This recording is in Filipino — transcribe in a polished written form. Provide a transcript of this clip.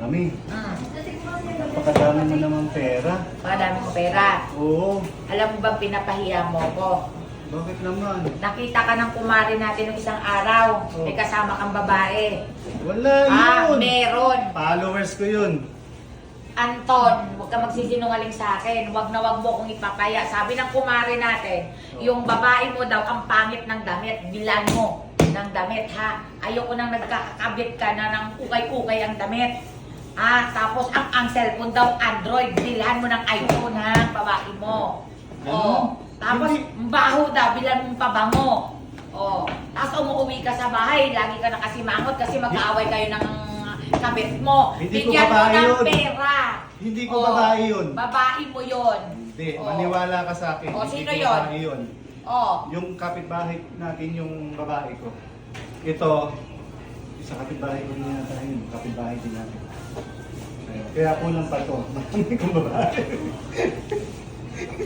Mami, Hmm. napakadami mo naman pera. Madami kong pera. Oo. Alam mo ba pinapahiya mo ko? Bakit naman? Nakita ka ng kumari natin ng isang araw. Oh. May kasama kang babae. Wala yun. Meron. Followers ko yun. Anton, huwag ka magsisinungaling sa akin. Huwag na huwag mo kong ipapaya. Sabi ng kumari natin, yung babae mo daw ang pangit ng damit. Bilan mo ng damit, ha? Ayoko nang nagkakabit ka na ng ukay-ukay ang damit. Tapos ang cellphone daw Android. Bilhan mo ng iPhone, ha? Babae mo. Ano? Tapos, Hindi. baho daw, bilan mong pabango. Tapos umuwi ka sa bahay, lagi ka nakasimangot kasi mag-aaway kayo ng kabit mo. Hindi ko Bigyan mo babae ng yun. pera. Hindi ko babae yun. Babae mo yun. Hindi, Oh. maniwala ka sa akin. Oh, Hindi sino ko yun? babae yun. Oh. Yung kapitbahay natin, yung babae ko. Ito, sa kapitbahay ko din yata yun. Kapitbahay din natin. Ayun. Kaya kulang pa to. Marami kong babae.